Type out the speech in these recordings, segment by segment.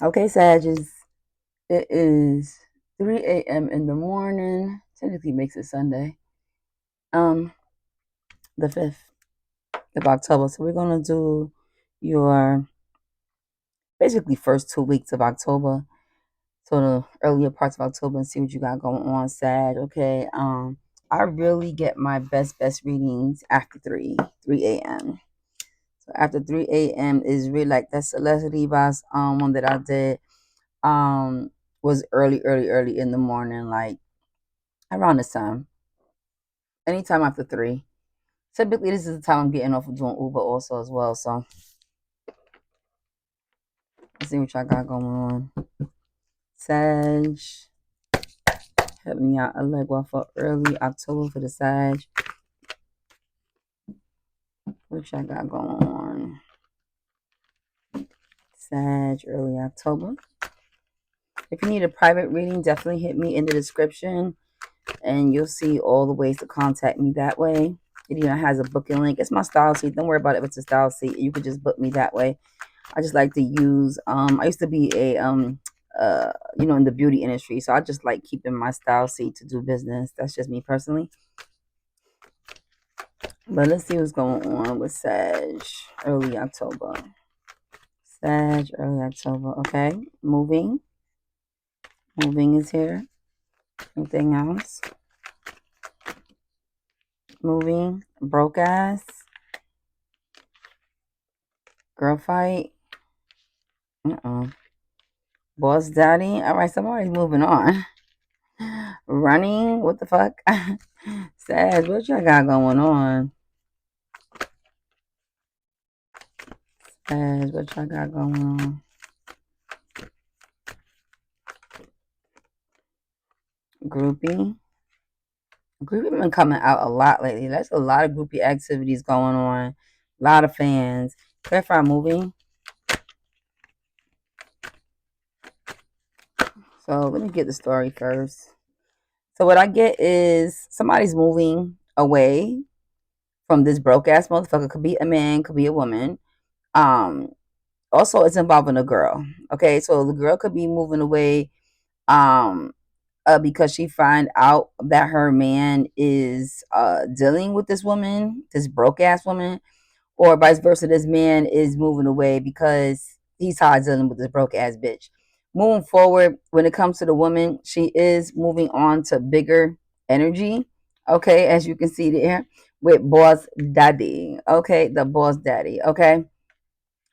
Okay, Sagittarius, it is 3 a.m. in the morning. Technically makes it Sunday. Um, the 5th of October. So we're gonna do your basically first 2 weeks of October. So the earlier parts of October and see what you got going on, Sag. Okay. I really get my best readings after 3 a.m. So after 3 a.m. is really like that Celeste Rivas one that I did was early in the morning, like around this time. Anytime after 3. Typically this is the time I'm getting off of doing Uber also as well. So let's see what y'all got going on. Sag, help me out a leg off for early October for the Sag. What y'all got going on? Sag, early October. If you need a private reading, definitely hit me in the description and you'll see all the ways to contact me that way. It even has a booking link. It's my style seat. Don't worry about it if it's a style seat. You could just book me that way. I just like to use I used to be a in the beauty industry, so I just like keeping my style seat to do business. That's just me personally. But let's see what's going on with Sag early October. Sag early October. Okay. Moving is here. Anything else? Moving. Broke ass. Girl fight. Boss daddy. All right, somebody's moving on. Running. What the fuck? Sag, what y'all got going on? Sag, what y'all got going on? Groupie. Groupie been coming out a lot lately. There's a lot of groupie activities going on. A lot of fans. Clarify moving. So let me get the story first. So what I get is somebody's moving away from this broke ass motherfucker. Could be a man, could be a woman. Um, Also it's involving a girl. Okay, so the girl could be moving away um because she find out that her man is dealing with this woman, this broke ass woman, or vice versa, this man is moving away because he's tired of dealing with this broke ass bitch. Moving forward, when it comes to the woman, she is moving on to bigger energy. Okay, as you can see there with boss daddy. Okay, the boss daddy. Okay,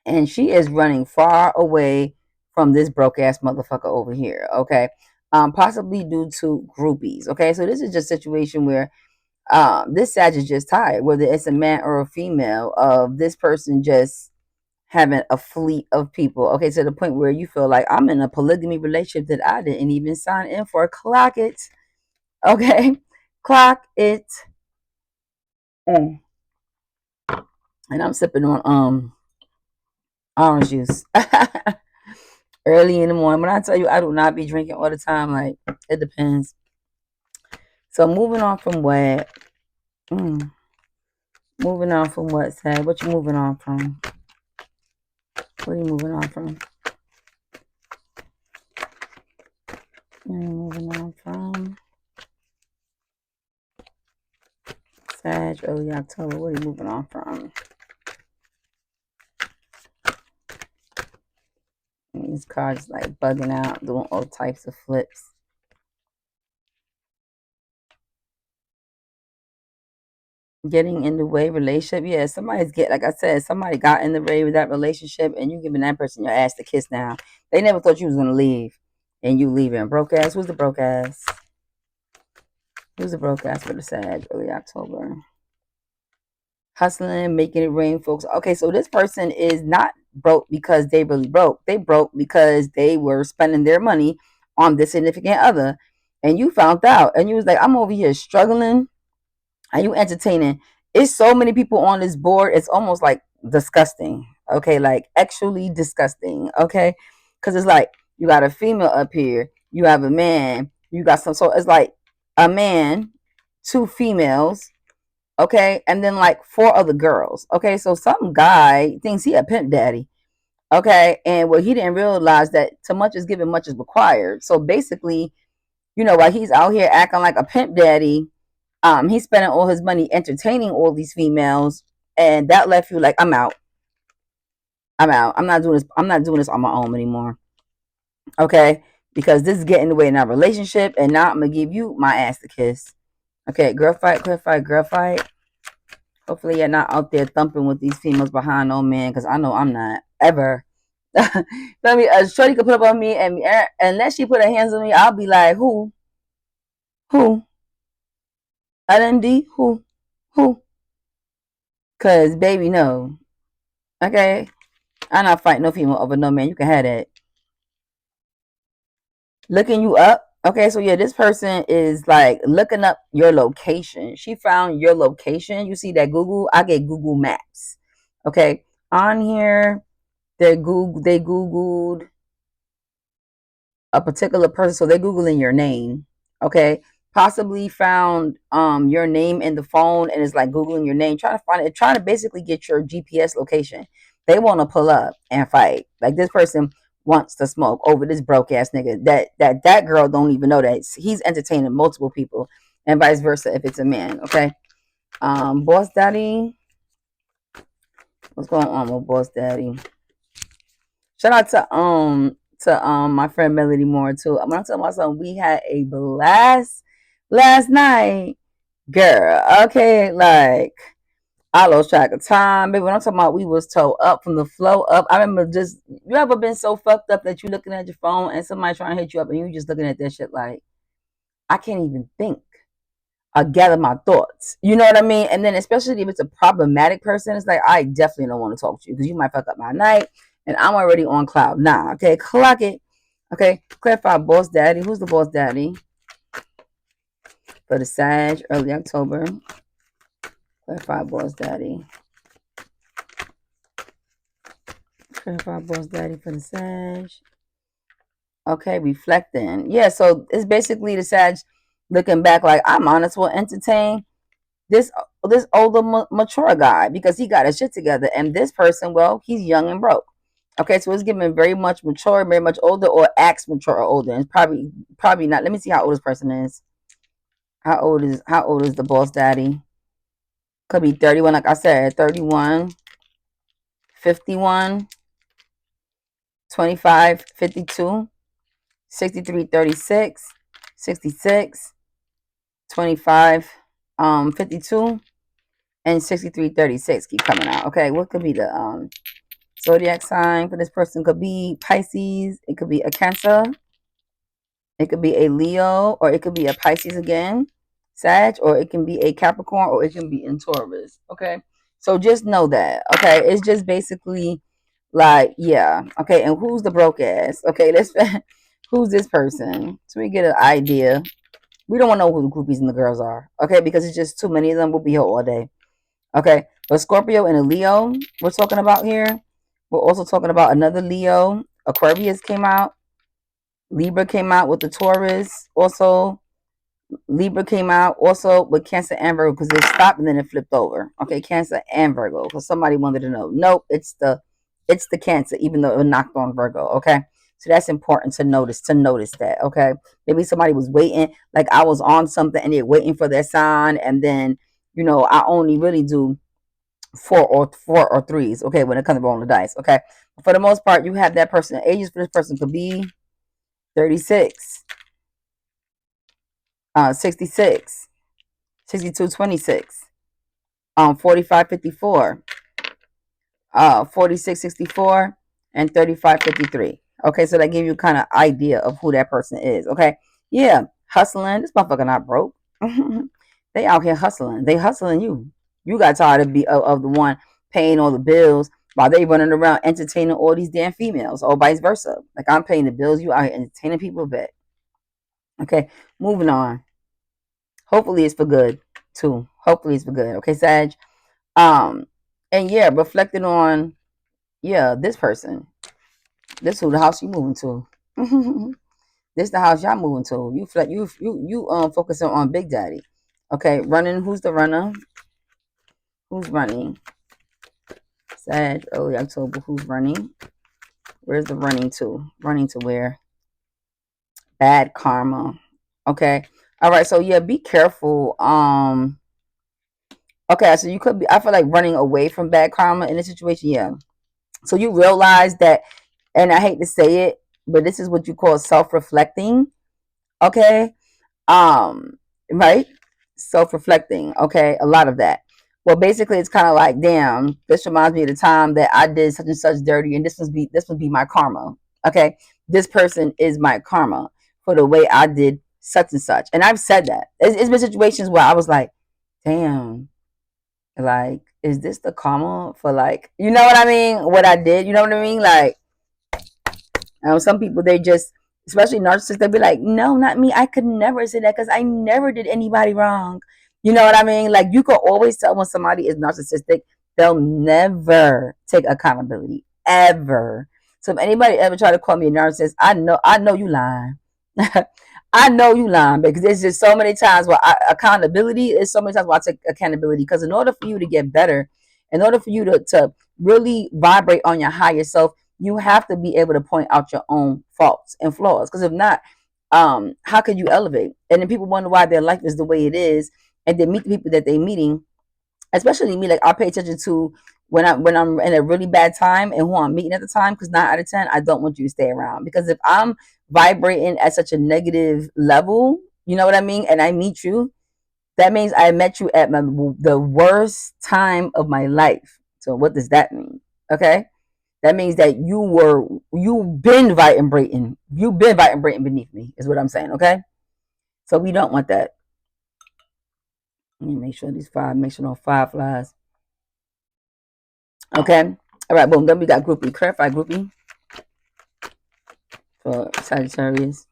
and she is running far away from this broke ass motherfucker over here. Okay, possibly due to groupies. Okay, so this is just a situation where this Sag is just tired, whether it's a man or a female, of this person just having a fleet of people. Okay, to the point where you feel like I'm in a polygamy relationship that I didn't even sign in for. Clock it. Okay, clock it. Mm. And I'm sipping on orange juice early in the morning. When I tell you I do not be drinking all the time, like it depends. So moving on from what? Mm, moving on from what, Sag? What you moving on from? What are you moving on from? Moving on from Sag, early October. What are you moving on from? These cards like bugging out, doing all types of flips. Getting in the way relationship. Yeah, somebody's like I said, somebody got in the way with that relationship and you giving that person your ass to kiss now. They never thought you was gonna leave. And you leaving. Broke ass. Who's the broke ass? Who's the broke ass for the Sag, early October? Hustling, making it rain, folks. Okay, so this person is not broke because they really broke. They broke because they were spending their money on this significant other. And you found out. And you was like, I'm over here struggling. And you entertaining. It's so many people on this board. It's almost like disgusting. Okay, like actually disgusting. Okay. Because it's like you got a female up here, you have a man, you got some, so it's like a man, two females, okay, and then like four other girls. Okay, so some guy thinks he a pimp daddy. Okay, and what he didn't realize that too much is given, much is required. So basically, while he's out here acting like a pimp daddy, he's spending all his money entertaining all these females, and that left you like, I'm out. I'm out. I'm not doing this. I'm not doing this on my own anymore. Okay, because this is getting in the way in our relationship, and now I'm gonna give you my ass to kiss. Okay, girl fight, girl fight, girl fight. Hopefully, you're not out there thumping with these females behind no man, because I know I'm not ever. Let me, Shorty could put up on me, and unless she put her hands on me, I'll be like, who, LMD, who? Cause baby, no. Okay, I'm not fighting no female over no man. You can have that. Looking you up. Okay, so yeah, this person is like looking up your location. She found your location. You see that Google? I get Google Maps. Okay, on here they Googled a particular person, so they're googling your name. Okay, possibly found your name in the phone and it's like googling your name, trying to find it, trying to basically get your GPS location. They want to pull up and fight. Like this person wants to smoke over this broke ass nigga. That girl don't even know that he's entertaining multiple people, and vice versa if it's a man. Okay, boss daddy, what's going on with boss daddy? Shout out to my friend Melody Moore too. I'm gonna tell my son we had a blast last night, girl. Okay, like I lost track of time, baby. When I'm talking about we was toe up from the flow up. I remember just you ever been so fucked up that you looking at your phone and somebody trying to hit you up and you just looking at that shit like I can't even think. I gather my thoughts. You know what I mean? And then especially if it's a problematic person, it's like I definitely don't want to talk to you because you might fuck up my night and I'm already on cloud. Nah, okay, clock it. Okay, clarify boss daddy. Who's the boss daddy? For the Sag, early October. Clarify boss daddy. Clarify boss daddy for the Sag. Okay, reflecting. Yeah, so it's basically the Sag looking back like I'm honest, will entertain this older mature guy because he got his shit together, and this person, well, he's young and broke. Okay, so it's giving very much mature, very much older, or acts mature or older. And it's probably not. Let me see how old this person is. How old is the boss daddy? Could be 31, like I said, 31, 51, 25, 52, 63, 36, 66, 25, 52, and 63, 36 keep coming out. Okay, what could be the zodiac sign for this person? Could be Pisces, it could be a Cancer, it could be a Leo, or it could be a Pisces again, Sag, or it can be a Capricorn, or it can be in Taurus. Okay, so just know that. Okay, it's just basically like, yeah. Okay, and who's the broke ass? Okay, let's who's this person? So we get an idea. We don't want to know who the groupies and the girls are. Okay, because it's just too many of them. We'll be here all day. Okay, but Scorpio and a Leo we're talking about here. We're also talking about another Leo. Aquarius came out. Libra came out with the Taurus. Also, Libra came out also with Cancer and Virgo because it stopped and then it flipped over. Okay, Cancer and Virgo because somebody wanted to know. Nope, it's the Cancer, even though it knocked on Virgo. Okay, so that's important to notice. That. Okay, maybe somebody was waiting, like I was on something and they're waiting for their sign, and then I only really do four or threes. Okay, when it comes to rolling the dice. Okay, for the most part, you have that person. Ages for this person could be 36, 66, 62, 26, 45, 54, 46, 64, and 35, 53. Okay, so that give you kind of idea of who that person is. Okay, yeah, hustling. This motherfucker not broke. They out here hustling. They hustling you. You got tired of the one paying all the bills while they running around entertaining all these damn females, or vice versa. Like I'm paying the bills, you out here entertaining people. Bet. Okay, moving on. Hopefully it's for good too. Hopefully it's for good. Okay, Sag. Um, and yeah, reflecting on this person. This who the house you moving to. This the house y'all moving to. You focusing on Big Daddy. Okay, running. Who's the runner? Who's running? Sag, early October. Who's running? Where's the running to? Running to where? Bad karma. Okay. All right. So yeah, be careful. Okay. So you could be. I feel like running away from bad karma in this situation. Yeah. So you realize that, and I hate to say it, but this is what you call self-reflecting. Okay. um right, self-reflecting. Okay, a lot of that. Well, basically it's kind of like, damn, this reminds me of the time that I did such and such dirty, and this would be my karma. Okay, this person is my karma for the way I did such and such. And I've said that it's been situations where I was like, damn, like, is this the karma for, like, you know what I mean, what I did, you know what I mean, like, some people, they just, especially narcissists, they'll be like, no, not me. I could never say that because I never did anybody wrong. You know what I mean? Like, you can always tell when somebody is narcissistic, they'll never take accountability, ever. So if anybody ever try to call me a narcissist, I know you lying. I know you lying, because there's just so many times where accountability is so many times where I take accountability, because in order for you to get better, in order for you to really vibrate on your higher self, you have to be able to point out your own faults and flaws. Because if not, how could you elevate? And then people wonder why their life is the way it is, and they meet the people that they're meeting, especially me. Like, I pay attention to when I'm in a really bad time and who I'm meeting at the time, because 9 out of 10, I don't want you to stay around. Because if I'm vibrating at such a negative level, you know what I mean, and I meet you, that means I met you at the worst time of my life. So what does that mean? Okay, that means that you've been vibrating beneath me, is what I'm saying. Okay, so we don't want that. Let me make sure no five flies. Okay, all right, boom. Then we got groupie. Clarify groupie for Sagittarius.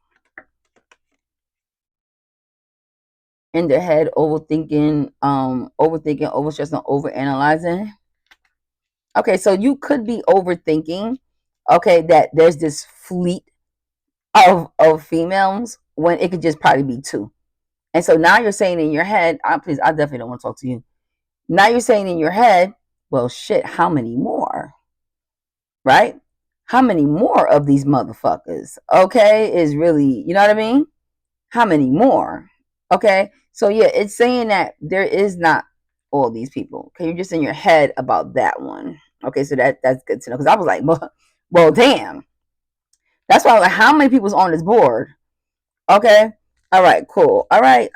In their head, overthinking, overstressing, overanalyzing. Okay, so you could be overthinking. Okay, that there's this fleet of females when it could just probably be two. And so now you're saying in your head, please, I definitely don't want to talk to you. Now you're saying in your head, well, shit, how many more? Right? How many more of these motherfuckers? Okay, is really, you know what I mean? How many more? Okay, so yeah, it's saying that there is not all these people. Okay, you're just in your head about that one. Okay, so that's good to know, because I was like, well, damn. That's why I was like, how many people's on this board? Okay. All right, cool. All right,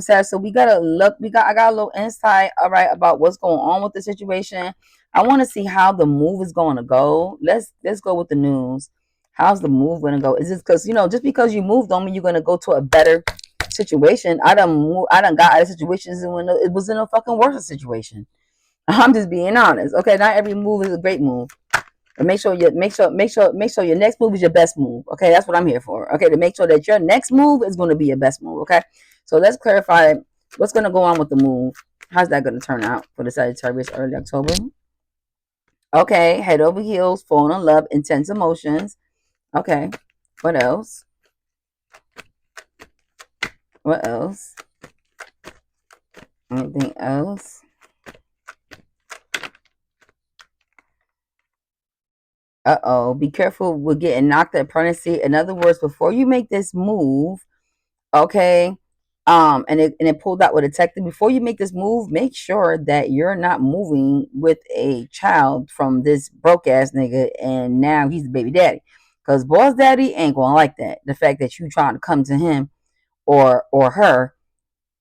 Sarah. So we gotta look, I got a little insight, all right, about what's going on with the situation. I want to see how the move is going to go. Let's go with the news. How's the move gonna go? Is this because, just because you moved on me, you're gonna go to a better situation? I done got out of situations when it was in a fucking worse situation. I'm just being honest. Okay, not every move is a great move. But make sure your next move is your best move. Okay, that's what I'm here for. Okay, to make sure that your next move is going to be your best move. Okay, so let's clarify what's going to go on with the move. How's that going to turn out for the Sagittarius early October? Okay, head over heels, falling in love, intense emotions. Okay, what else? What else? Anything else? Uh-oh, be careful with getting knocked at pregnancy. In other words, before you make this move, okay, and it pulled out with a detective. Before you make this move, make sure that you're not moving with a child from this broke ass nigga, and now he's the baby daddy. Because boss daddy ain't gonna like that. The fact that you trying to come to him or her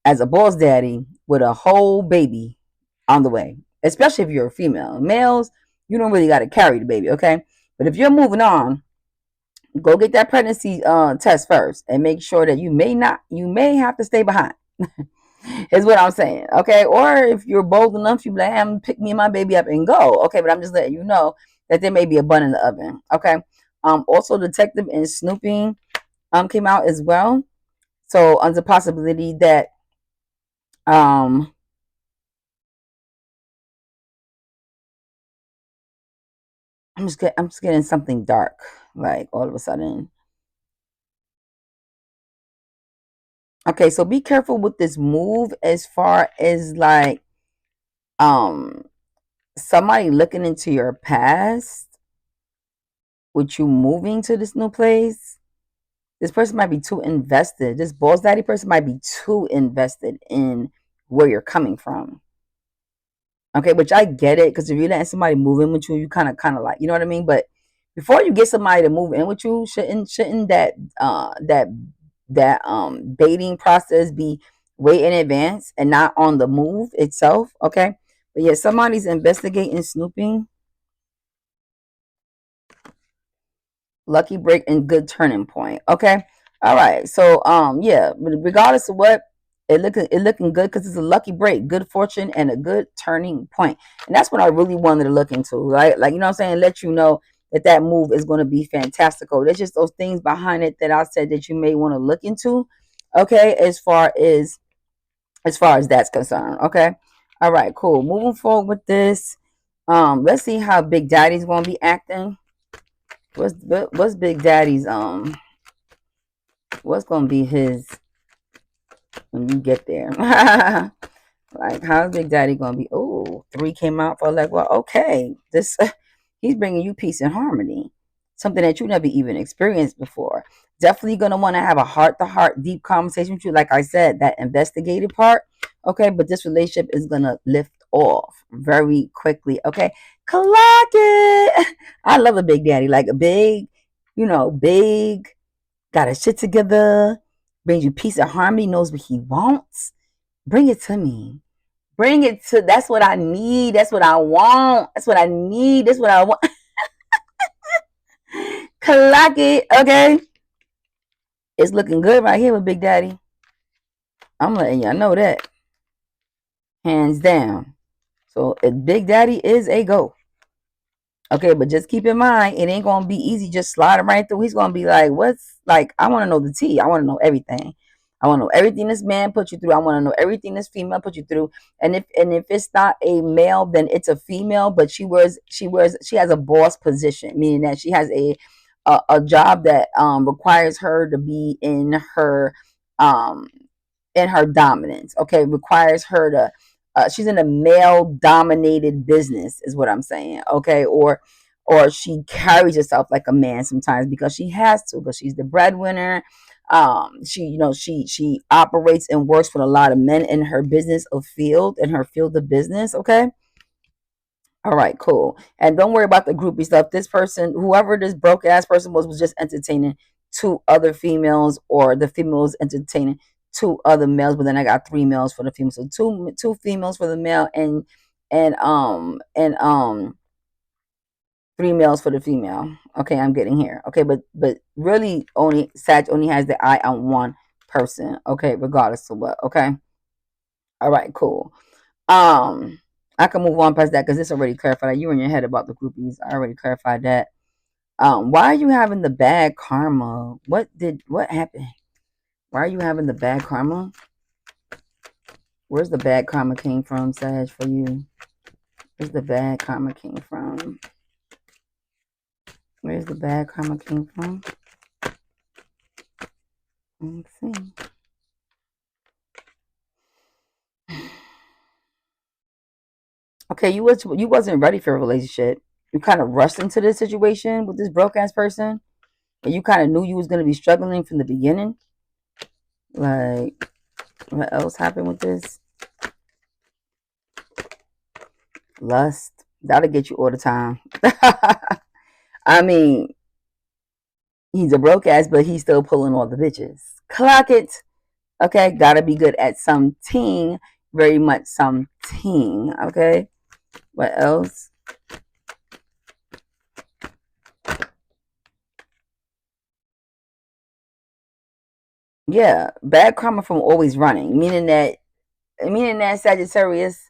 as a boss daddy with a whole baby on the way. Especially if you're a female. Males, you don't really gotta carry the baby, okay? But if you're moving on, go get that pregnancy test first, and make sure that you may have to stay behind. Is what I'm saying. Okay. Or if you're bold enough, you be like, hey, pick me and my baby up and go. Okay, but I'm just letting you know that there may be a bun in the oven. Okay. Also, detective and snooping came out as well. So under possibility that um I'm just getting something dark, like all of a sudden. Okay, so be careful with this move, as far as like um somebody looking into your past. with you moving to this new place, this person might be too invested. This boss daddy person might be too invested in where you're coming from. Okay, which I get it, because if you're letting somebody move in with you, you kind of like, you know what I mean. But before you get somebody to move in with you, shouldn't that dating process be way in advance and not on the move itself? Okay, but yeah, somebody's investigating snooping. Lucky break and good turning point. Okay. All right. So yeah, but regardless of what, it looking good because it's a lucky break, good fortune, and a good turning point. And that's what I really wanted to look into, right? Like, you know what I'm saying? Let you know that that move is going to be fantastical. There's just those things behind it that I said that you may want to look into. Okay, as far as that's concerned. Okay. All right, cool. Moving forward with this. Let's see how Big Daddy's gonna be acting. What's Big Daddy's what's gonna be his when you get there? Like, how's Big Daddy gonna be? Oh, three came out for, like, well, okay, this he's bringing you peace and harmony, something that you never even experienced before. Definitely gonna want to have a heart to heart, deep conversation with you. Like I said, that investigative part. Okay, but this relationship is gonna lift off very quickly. Okay, clock it. I love a Big Daddy, like a big, big, got his shit together, brings you peace and harmony, knows what he wants. Bring it to me. Bring it to, that's what I need. That's what I want. That's what I need. That's what I want. Clock it. Okay. It's looking good right here with Big Daddy. I'm letting y'all know that. Hands down. So Big Daddy is a go. Okay, but just keep in mind, it ain't gonna be easy just sliding right through. He's gonna be like, what's like, I wanna know the tea. I wanna know everything. I wanna know everything this man put you through. I wanna know everything this female put you through. And if it's not a male, then it's a female, but she has a boss position, meaning that she has a job that requires her to be um in her dominance. Okay, requires her to she's in a male dominated business is what I'm saying. Okay, or she carries herself like a man sometimes because she has to, because she's the breadwinner. She operates and works with a lot of men in her field of business. Okay. All right, cool. And don't worry about the groupie stuff. This person, whoever this broke ass person was just entertaining two other females, or the females entertaining two other males. But then I got three males for the females, so two females for the male, and three males for the female. Okay, I'm getting here. Okay, but really, only Sag only has the eye on one person. Okay, regardless of what. Okay. All right, cool. Um, I can move on past that because this already clarified that you were in your head about the groupies. I already clarified that. Why are you having the bad karma? What happened? Why are you having the bad karma? Where's the bad karma came from, Sag, for you? Where's the bad karma came from? Where's the bad karma came from? Let's see. Okay, you wasn't ready for a relationship. You kind of rushed into this situation with this broke ass person, and you kind of knew you was gonna be struggling from the beginning. Like, what else happened with this? Lust. That'll get you all the time. I mean, he's a broke ass, but he's still pulling all the bitches. Clock it. Okay, gotta be good at something. Very much something. Okay. What else? Yeah, bad karma from always running, meaning that Sagittarius,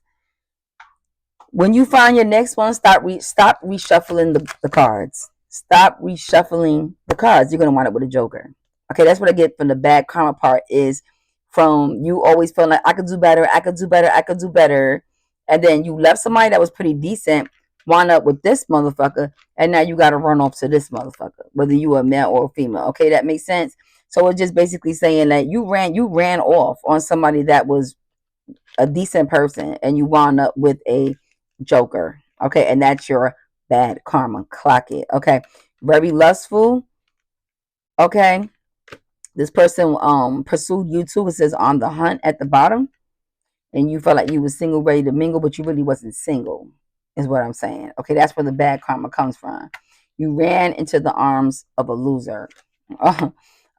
when you find your next one, stop reshuffling the cards. Stop reshuffling the cards. You're gonna wind up with a joker. Okay, that's what I get from the bad karma part, is from you always feeling like I could do better, I could do better, I could do better. And then you left somebody that was pretty decent, wound up with this motherfucker, and now you gotta run off to this motherfucker, whether you a male or a female. Okay, that makes sense. So it's just basically saying that you ran off on somebody that was a decent person, and you wound up with a joker. Okay, and that's your bad karma. Clock it. Okay, very lustful. Okay, this person pursued you too. It says on the hunt at the bottom, and you felt like you were single, ready to mingle, but you really wasn't single, is what I'm saying. Okay, that's where the bad karma comes from. You ran into the arms of a loser.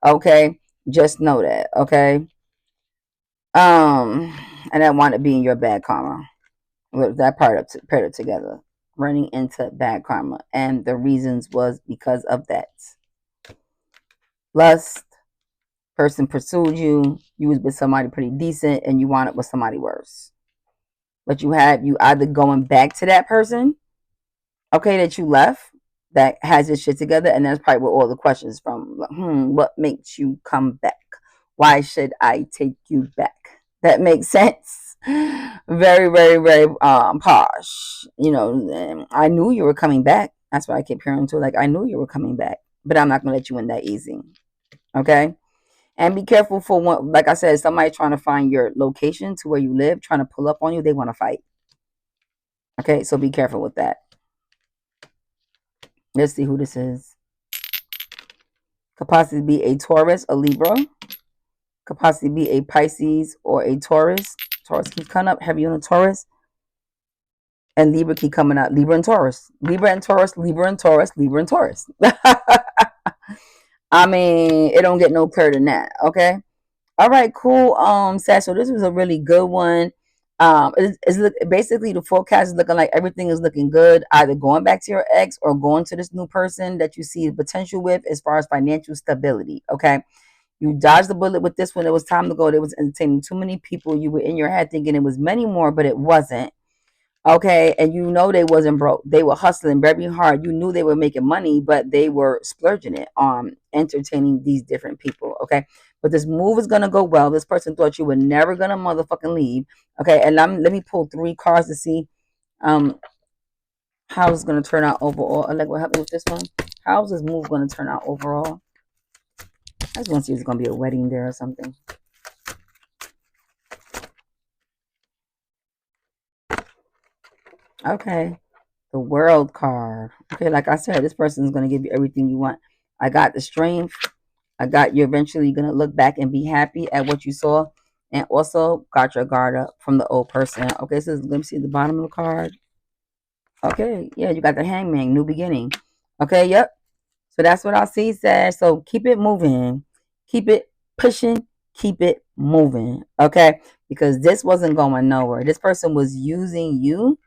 Okay, just know that. Okay, um, and that wound up being your bad karma. Look, that part up paired it together, running into bad karma, and the reasons was because of that lust. Person pursued you. You was with somebody pretty decent, and you wound up with somebody worse. But you either going back to that person, okay, that you left, that has his shit together, and that's probably where all the questions from. Like, what makes you come back? Why should I take you back? That makes sense. Very, very, very posh. I knew you were coming back. That's why I kept hearing to like I knew you were coming back, but I'm not gonna let you in that easy. Okay. And be careful for one, like I said, somebody trying to find your location to where you live, trying to pull up on you, they want to fight. Okay, so be careful with that. Let's see who this is. Could possibly be a Taurus, a Libra. Could possibly be a Pisces or a Taurus. Taurus keeps coming up heavy on the Taurus. And Libra keep coming out. Libra and Taurus. Libra and Taurus, Libra and Taurus, Libra and Taurus. I mean, it don't get no clearer than that. Okay. All right, cool. Sag, so this was a really good one. Basically the forecast is looking like everything is looking good, either going back to your ex or going to this new person that you see the potential with as far as financial stability. Okay. You dodged the bullet with this one. It was time to go. They was entertaining too many people. You were in your head thinking it was many more, but it wasn't. Okay, and you know they wasn't broke. They were hustling very hard. You knew they were making money, but they were splurging it on entertaining these different people. Okay, but this move is gonna go well. This person thought you were never gonna motherfucking leave. Okay, and let me pull 3 cards to see um how it's gonna turn out overall. Like what happened with this one? How's this move gonna turn out overall? I just want to see if it's gonna be a wedding there or something. Okay, the World card. Okay, like I said, this person is gonna give you everything you want. I got the strength. I got you eventually gonna look back and be happy at what you saw, and also got your guard up from the old person. Okay, so let me see the bottom of the card. Okay, yeah, you got the hangman, new beginning. Okay, yep. So that's what I see, Sag. So keep it moving, keep it pushing, keep it moving. Okay, because this wasn't going nowhere. This person was using you,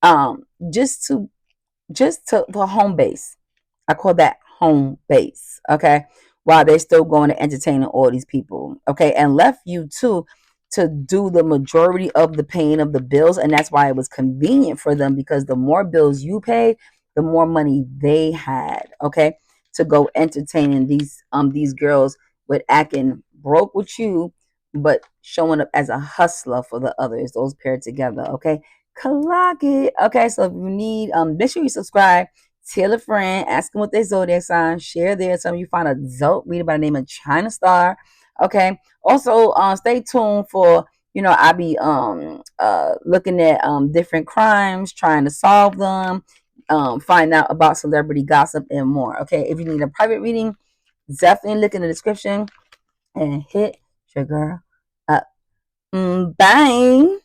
um, just to for home base. I call that home base. Okay. While they're still going to entertaining all these people. Okay. And left you too to do the majority of the paying of the bills. And that's why it was convenient for them, because the more bills you paid, the more money they had. Okay. To go entertaining these girls with acting broke with you, but showing up as a hustler for the others, those paired together. Okay. Clock it. Okay. So if you need, make sure you subscribe. Tell a friend, ask them what their zodiac sign, share there. Some of you find a dope reader by the name of China Star. Okay. Also, stay tuned for, I be looking at different crimes, trying to solve them, find out about celebrity gossip and more. Okay. If you need a private reading, definitely look in the description and hit your girl up. Bye.